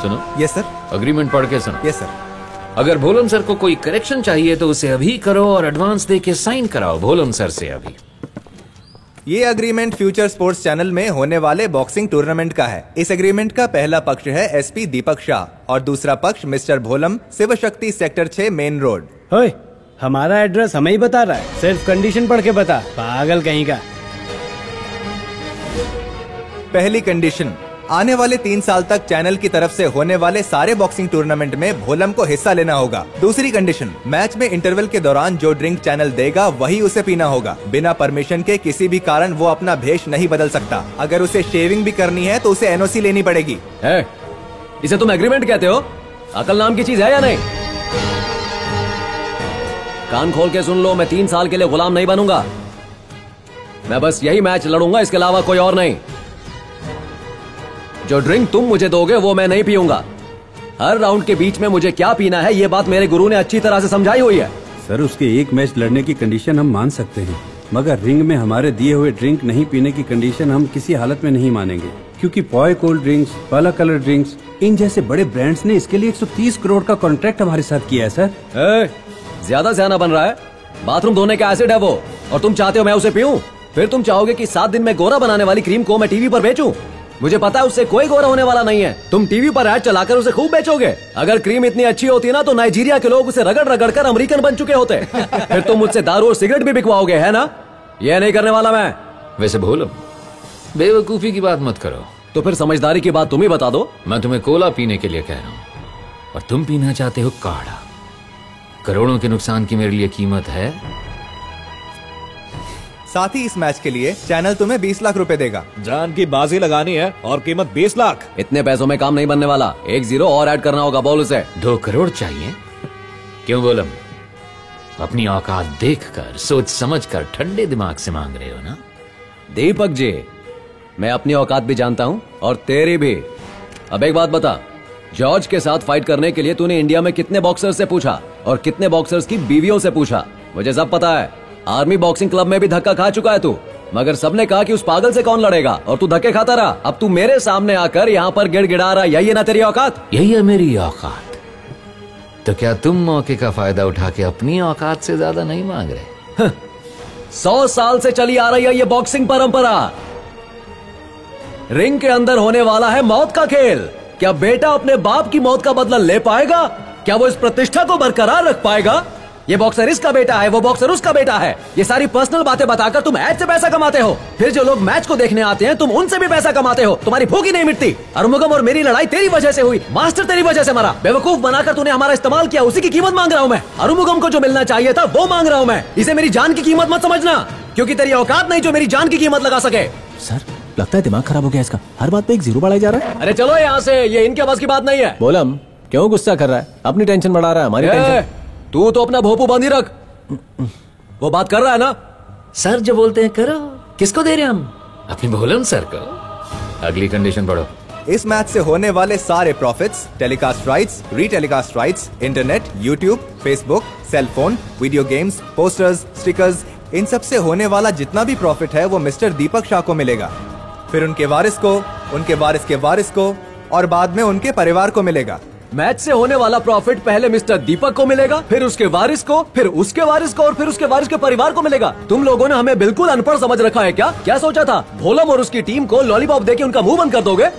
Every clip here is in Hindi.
सुनो। Yes sir. अग्रीमेंट पढ़ के सुनो। Yes sir. अगर भोलम सर को कोई करेक्शन चाहिए तो उसे अभी करो और एडवांस दे के साइन कराओ भोलम सर से अभी। ये अग्रीमेंट फ्यूचर स्पोर्ट्स चैनल में होने वाले बॉक्सिंग टूर्नामेंट का है। इस अग्रीमेंट का पहला पक्ष है एसपी दीपक शाह और दूसरा पक्ष mister भोलम, Shiv Shakti sector 6 main road. ओए, हमारा एड्रेस हमें ही बता रहा है, सिर्फ कंडीशन पढ़ के बता, पागल कहीं का। पहली कंडीशन, आने वाले 3 साल तक चैनल की तरफ से होने वाले सारे बॉक्सिंग टूर्नामेंट में भोलम को हिस्सा लेना होगा। दूसरी कंडीशन, मैच में इंटरवल के दौरान जो ड्रिंक चैनल देगा वही उसे पीना होगा। बिना परमिशन के किसी भी कारण वो अपना भेष नहीं बदल सकता। अगर उसे शेविंग भी करनी है तो उसे एनओसी लेनी पड़ेगी। इसे तुम एग्रीमेंट कहते हो? अकल नाम की चीज है या नहीं? कान खोल के सुन लो, मैं 3 साल के लिए गुलाम नहीं बनूंगा। मैं बस यही मैच लड़ूंगा, इसके अलावा कोई और नहीं। जो ड्रिंक तुम मुझे दोगे वो मैं नहीं पीऊंगा। हर राउंड के बीच में मुझे क्या पीना है ये बात मेरे गुरु ने अच्छी तरह से समझाई हुई है। सर, उसके एक मैच लड़ने की कंडीशन हम मान सकते हैं, मगर रिंग में हमारे दिए हुए ड्रिंक नहीं पीने की कंडीशन हम किसी हालत में नहीं मानेंगे, क्योंकि पॉय कोल्ड ड्रिंक्स, पाला कलर ड्रिंक्स, इन जैसे बड़े ब्रांड्स ने इसके लिए 130 करोड़ का कॉन्ट्रैक्ट हमारे साथ किया है। सर ज्यादा सियाना बन रहा है। बाथरूम धोने का एसिड है वो, और तुम चाहते हो मैं उसे पीऊं? फिर तुम चाहोगे कि 7 दिन में गोरा बनाने वाली क्रीम को मैं टीवी पर बेचूं? मुझे पता है उससे कोई गोरा होने वाला नहीं है। तुम टीवी पर ऐड चलाकर उसे खूब बेचोगे। अगर क्रीम इतनी अच्छी होती ना तो नाइजीरिया के लोग उसे रगड़ रगड़ कर अमेरिकन बन चुके होते। फिर तुम मुझसे दारू और सिगरेट भी बिकवाओगे, है ना? ये नहीं करने वाला मैं। वैसे भोलम, बेवकूफी की बात मत करो। तो फिर समझदारी की बात तुम ही बता दो। मैं तुम्हें कोला पीने के लिए कह रहा हूँ और तुम पीना चाहते हो काढ़ा। करोड़ों के नुकसान की मेरे लिए कीमत है। साथ ही इस मैच के लिए चैनल तुम्हें 20 लाख रुपए देगा। जान की बाजी लगानी है और कीमत 20 लाख। इतने पैसों में काम नहीं बनने वाला, 1 0 और ऐड करना होगा। बोल उसे। 2 करोड़ चाहिए? क्यों बोलम? अपनी औकात देखकर, सोच समझकर ठंडे दिमाग से मांग रहे हो ना? दीपक जी, मैं अपनी औकात भी जानता हूँ और तेरी भी। अब एक बात बता, जॉर्ज के साथ फाइट करने के लिए तूने इंडिया में कितने बॉक्सर्स से पूछा और कितने बॉक्सर्स की बीवियों से पूछा? मुझे सब पता है। आर्मी बॉक्सिंग क्लब में भी धक्का खा चुका है तू, मगर सबने कहा कि उस पागल से कौन लड़ेगा, और तू धक्के खाता रहा। अब तू मेरे सामने आकर यहाँ पर गिड़गिड़ा रहा, यही है ना तेरी औकात? यही है मेरी औकात। तो क्या तुम मौके का फायदा उठा के अपनी औकात से ज्यादा नहीं मांग रहे? 100 साल से चली आ रही है ये बॉक्सिंग परंपरा। रिंग के अंदर होने वाला है मौत का खेल। क्या बेटा अपने बाप की मौत का बदला ले पाएगा? क्या वो इस प्रतिष्ठा को बरकरार रख पाएगा? ये बॉक्सर इसका बेटा है, वो बॉक्सर उसका बेटा है। ये सारी पर्सनल बातें बताकर तुम ऐड से पैसा कमाते हो। फिर जो लोग मैच को देखने आते हैं तुम उनसे भी पैसा कमाते हो। तुम्हारी भूख ही नहीं मिटती। अरुमुगम और मेरी लड़ाई तेरी वजह से हुई, मास्टर तेरी वजह से मरा। बेवकूफ बनाकर तूने हमारा इस्तेमाल किया, उसी की कीमत मांग रहा हूँ मैं। अरुमुगम को जो मिलना चाहिए था वो मांग रहा हूँ मैं। इसे मेरी जान की कीमत मत समझना, क्योंकि तेरी औकात नहीं जो मेरी जान की कीमत लगा सके। सर, लगता है दिमाग खराब हो गया इसका, हर बात पे 1 0 बढ़ाया जा रहा है। अरे चलो यहाँ से, ये इनके बस की बात नहीं है। बोलम, क्यों गुस्सा कर रहा है? अपनी टेंशन बढ़ा रहा है, हमारी टेंशन। तू तो अपना भोपू बांधी रख। वो बात कर रहा है ना? सर जो बोलते हैं करो। किसको दे रहे हम? अपनी भोलम सर को। अगली कंडीशन पढ़ो। इस मैच से होने वाले सारे profits, telecast rights, retelecast rights, internet, YouTube, Facebook, cellphone, video games, posters, stickers, इन सब से होने वाला जितना भी प्रॉफिट है वो मिस्टर दीपक शाह को मिलेगा। फिर उनके वारिस को, उनके वारिस के वारिस को, और बाद में उनके परिवार को मिलेगा। मैच से होने वाला प्रॉफिट पहले मिस्टर दीपक को मिलेगा, फिर उसके वारिस को, फिर उसके वारिस को, और फिर उसके वारिस के परिवार को मिलेगा। तुम लोगों ने हमें बिल्कुल अनपढ़ समझ रखा है क्या? क्या सोचा था भोलम और उसकी टीम को लॉलीपॉप देके उनका मुंह बंद कर दोगे?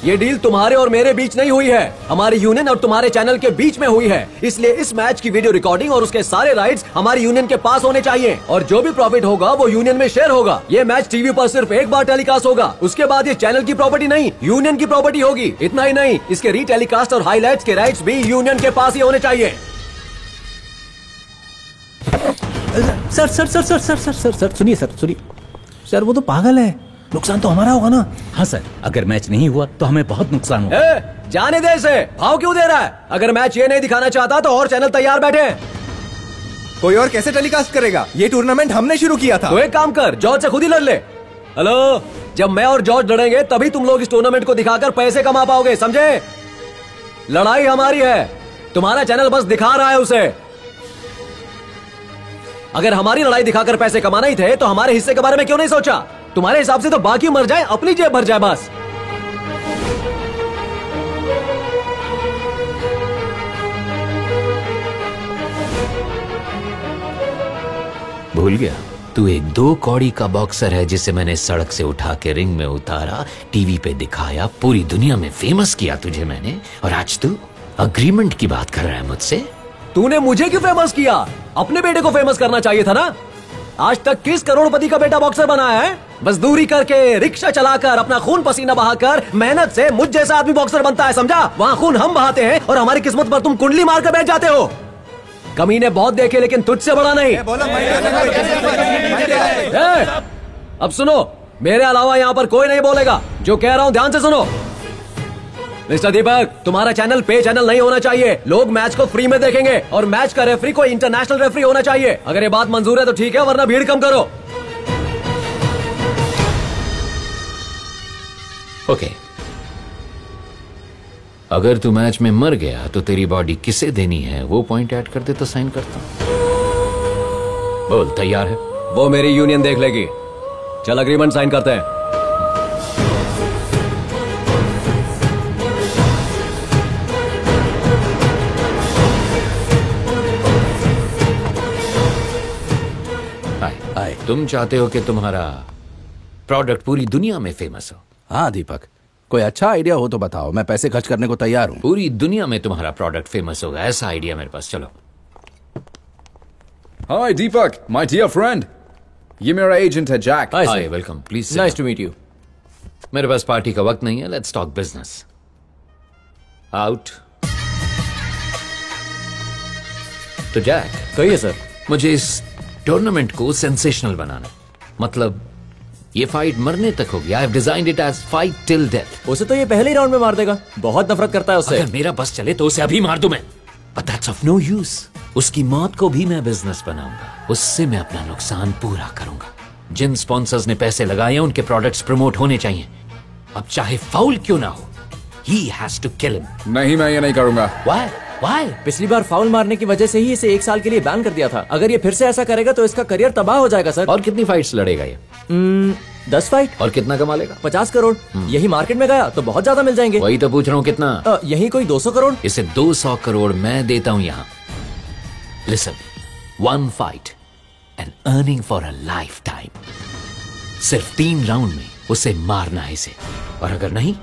ये डील तुम्हारे और मेरे बीच नहीं हुई है, हमारी यूनियन और तुम्हारे चैनल के बीच में हुई है। इसलिए इस मैच की वीडियो रिकॉर्डिंग और उसके सारे राइट्स हमारी यूनियन के पास होने चाहिए, और जो भी प्रॉफिट होगा वो यूनियन में शेयर होगा। ये मैच टीवी पर सिर्फ एक बार टेलीकास्ट होगा, उसके बाद ये चैनल की प्रॉपर्टी नहीं यूनियन की प्रॉपर्टी होगी। इतना ही नहीं, इसके रीटेलीकास्ट और हाईलाइट्स के राइट्स भी यूनियन के पास ही होने चाहिए। Sir sir sir sir sir sir sir sir सुनिए सर, सुनिए सर, वो तो पागल है, नुकसान तो हमारा होगा ना। हाँ सर, अगर मैच नहीं हुआ तो हमें बहुत नुकसान होगा। जाने दे इसे, भाव क्यों दे रहा है? अगर मैच ये नहीं दिखाना चाहता तो और चैनल तैयार बैठे। कोई और कैसे टेलीकास्ट करेगा? ये टूर्नामेंट हमने शुरू किया था। तो एक काम कर, जॉर्ज से खुद ही लड़ ले। हेलो, जब मैं और जॉर्ज लड़ेंगे तभी तुम लोग इस टूर्नामेंट को दिखाकर पैसे कमा पाओगे, समझे? लड़ाई हमारी है, तुम्हारा चैनल बस दिखा रहा है उसे। अगर हमारी लड़ाई दिखाकर पैसे कमाना ही थे तो हमारे हिस्से के बारे में क्यों नहीं सोचा? तुम्हारे हिसाब से तो बाकी मर जाए, अपनी जेब भर जाए बस। भूल गया? तू एक 2 कौड़ी का बॉक्सर है जिसे मैंने सड़क से उठा के रिंग में उतारा, टीवी पे दिखाया, पूरी दुनिया में फेमस किया तुझे मैंने, और आज तू अग्रीमेंट की बात कर रहा है मुझसे? तूने मुझे क्यों फेमस किया? अपने बेटे को फेमस करना चाहिए था ना। आज तक किस करोड़पति का बेटा बॉक्सर बना है? मजदूरी करके, रिक्शा चलाकर, अपना खून पसीना बहाकर, मेहनत से मुझ जैसा आदमी बॉक्सर बनता है, समझा? वहाँ खून हम बहाते हैं और हमारी किस्मत पर तुम कुंडली मारकर बैठ जाते हो। कमीने बहुत देखे लेकिन तुझसे बड़ा नहीं। अब सुनो, मेरे अलावा यहाँ पर कोई नहीं बोलेगा। जो कह रहा हूँ ध्यान से सुनो। मिस्टर दीपक, तुम्हारा चैनल पे चैनल नहीं होना चाहिए। लोग मैच को फ्री में देखेंगे और मैच का रेफरी कोई इंटरनेशनल रेफरी होना चाहिए। अगर ये बात मंजूर है तो ठीक है, वरना भीड़ कम करो। ओके, अगर तू मैच में मर गया तो तेरी बॉडी किसे देनी है वो पॉइंट ऐड कर दे तो साइन करता हूं। बोल, तैयार है? वो मेरी यूनियन देख लेगी। चल अग्रीमेंट साइन करते हैं। तुम चाहते हो कि तुम्हारा प्रोडक्ट पूरी दुनिया में फेमस हो? हाँ दीपक, कोई अच्छा आइडिया हो तो बताओ, मैं पैसे खर्च करने को तैयार हूँ। पूरी दुनिया में तुम्हारा प्रोडक्ट फेमस होगा, ऐसा आइडिया मेरे पास। चलो। Hi Deepak, my dear friend, ये मेरा एजेंट है Jack. Hi, welcome, please. Nice to meet you. मेरे पास पार्टी का वक्त नहीं है, लेट्स टॉक बिजनेस। आउट। तो जैक, कहिए सर। मुझे इस टूर्नामेंट को सेंसेशनल बनाना, मतलब ये फाइट मरने तक होगी। I have designed it as fight till death. उसे तो ये पहले ही राउंड में मार देगा, बहुत नफरत करता है उससे। अगर मेरा बस चले तो उसे अभी मार दूं मैं, but that's of no use. उसकी मौत को भी मैं बिजनेस बनाऊंगा, उससे मैं अपना नुकसान पूरा करूंगा। जिन स्पॉन्सर्स ने पैसे लगाए हैं उनके प्रोडक्ट्स प्रमोट होने चाहिए, अब चाहे फाउल क्यों ना हो। He has to kill him. नहीं, मैं ये नहीं करूंगा। Why? Why? पिछली बार फाउल मारने की वजह से ही इसे 1 साल के लिए बैन कर दिया था। अगर ये फिर से ऐसा करेगा तो इसका करियर तबाह हो जाएगा सर। और कितनी फाइट्स लड़ेगा ये? 10 फाइट। और कितना कमा लेगा? 50 करोड़। यही मार्केट में गया तो बहुत ज्यादा मिल जाएंगे। वही तो पूछ रहा हूँ, कितना? यही कोई 200 करोड़। इसे 200 करोड़ मैं देता हूँ यहाँ। Listen, 1 fight and earning for a lifetime. सिर्फ 3 राउंड में उसे मारना है इसे, और अगर नहीं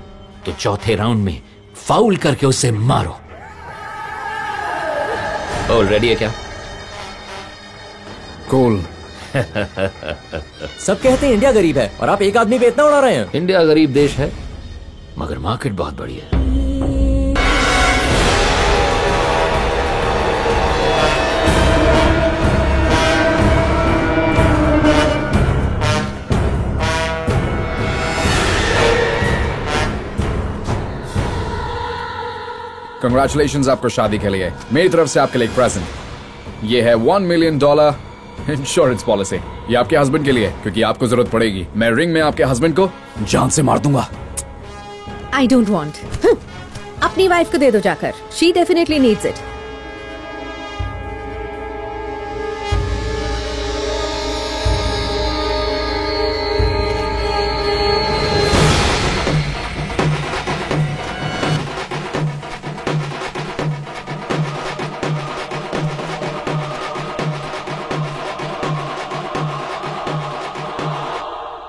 तो चौथे राउंड में फाउल करके उसे मारो। रेडी है क्या? कूल। सब कहते हैं इंडिया गरीब है और आप एक आदमी पे इतना उड़ा रहे हैं। इंडिया गरीब देश है मगर मार्केट बहुत बड़ी है। कंग्रेचुलेशंस आपको शादी के लिए। मेरी तरफ से आपके लिए एक प्रेजेंट। ये है $1 मिलियन इंश्योरेंस पॉलिसी। ये आपके हस्बैंड के लिए, क्योंकि आपको जरूरत पड़ेगी। मैं रिंग में आपके हस्बैंड को जान से मार दूंगा। I don't want. अपनी वाइफ को दे दो जाकर, she definitely needs it.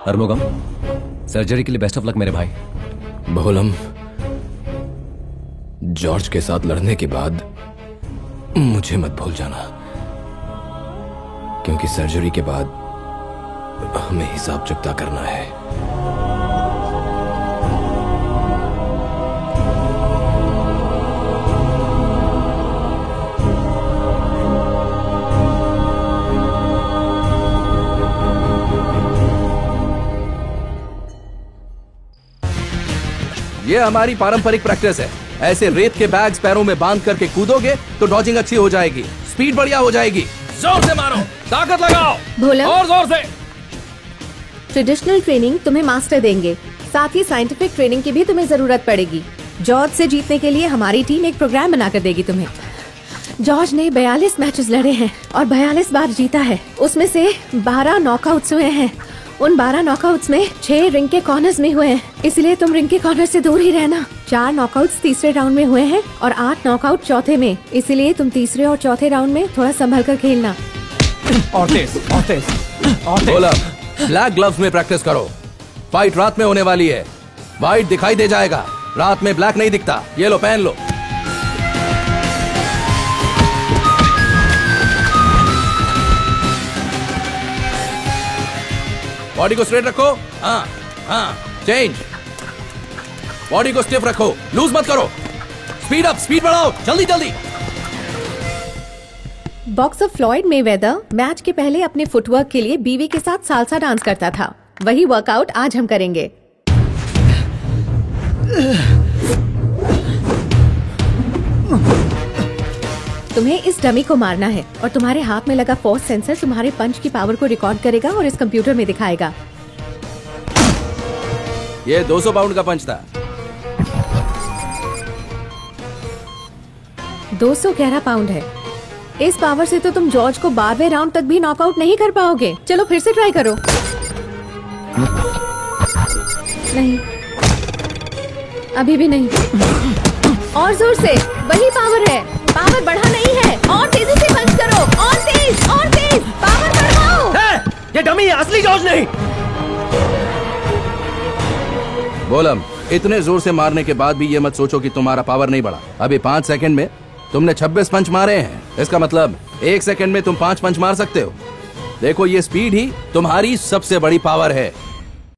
Arumugam, surgery के लिए बेस्ट ऑफ लक मेरे भाई। बहुलम, जॉर्ज के साथ लड़ने के बाद मुझे मत भूल जाना, क्योंकि सर्जरी के बाद हमें हिसाब चुकता करना है। ये हमारी पारंपरिक प्रैक्टिस है। ऐसे रेत के बैग्स पैरों में बांध करके कूदोगे तो डॉजिंग अच्छी हो जाएगी, स्पीड बढ़िया हो जाएगी। जोर से मारो, ताकत लगाओ, भोला, और जोर से। ट्रेडिशनल ट्रेनिंग तुम्हें मास्टर देंगे, साथ ही साइंटिफिक ट्रेनिंग की भी तुम्हें जरूरत पड़ेगी। जॉर्ज से जीतने के लिए हमारी टीम एक प्रोग्राम बनाकर देगी तुम्हें। जॉर्ज ने 42 मैचेस लड़े हैं और 42 बार जीता है। उसमें से 12 नॉकआउट्स हुए हैं। उन 12 नॉकआउट्स में 6 रिंग के कॉर्नर्स में हुए हैं, इसलिए तुम रिंग के कॉर्नर से दूर ही रहना। 4 नॉकआउट्स तीसरे राउंड में हुए हैं और 8 नॉकआउट चौथे में, इसलिए तुम तीसरे और चौथे राउंड में थोड़ा संभल कर खेलना। और तेज, और तेज, और तेज। बोला, ब्लैक ग्लव्स में प्रैक्टिस करो। फाइट रात में होने वाली है। व्हाइट दिखाई दे जाएगा, रात में ब्लैक नहीं दिखता। ये लो, पहन लो। बॉडी को स्ट्रेट रखो। हाँ हाँ, चेंज। बॉडी को स्टिफ रखो, लूज मत करो। स्पीड अप, स्पीड बढ़ाओ, जल्दी जल्दी। बॉक्सर फ्लॉयड मेवेदर मैच के पहले अपने फुटवर्क के लिए बीवी के साथ सालसा डांस करता था। वही वर्कआउट आज हम करेंगे। तुम्हें इस डमी को मारना है और तुम्हारे हाथ में लगा फोर्स सेंसर तुम्हारे पंच की पावर को रिकॉर्ड करेगा और इस कंप्यूटर में दिखाएगा। ये 200 पाउंड का पंच था। 211 पाउंड है। इस पावर से तो तुम जॉर्ज को 12वें राउंड तक भी नॉकआउट नहीं कर पाओगे। चलो फिर से ट्राई करो। नहीं, अभी भी नहीं। और जोर से, वही पावर है। पावर बढ़ा नहीं है। और तेजी से पंच करो, और तेज, और तेज। पावर बढ़ाओ। ये डमी है, असली जॉर्ज नहीं। बोलम, इतने जोर से मारने के बाद भी ये मत सोचो कि तुम्हारा पावर नहीं बढ़ा। अभी 5 सेकंड में तुमने 26 पंच मारे हैं। इसका मतलब 1 सेकंड में तुम 5 पंच मार सकते हो। देखो, ये स्पीड ही तुम्हारी सबसे बड़ी पावर है।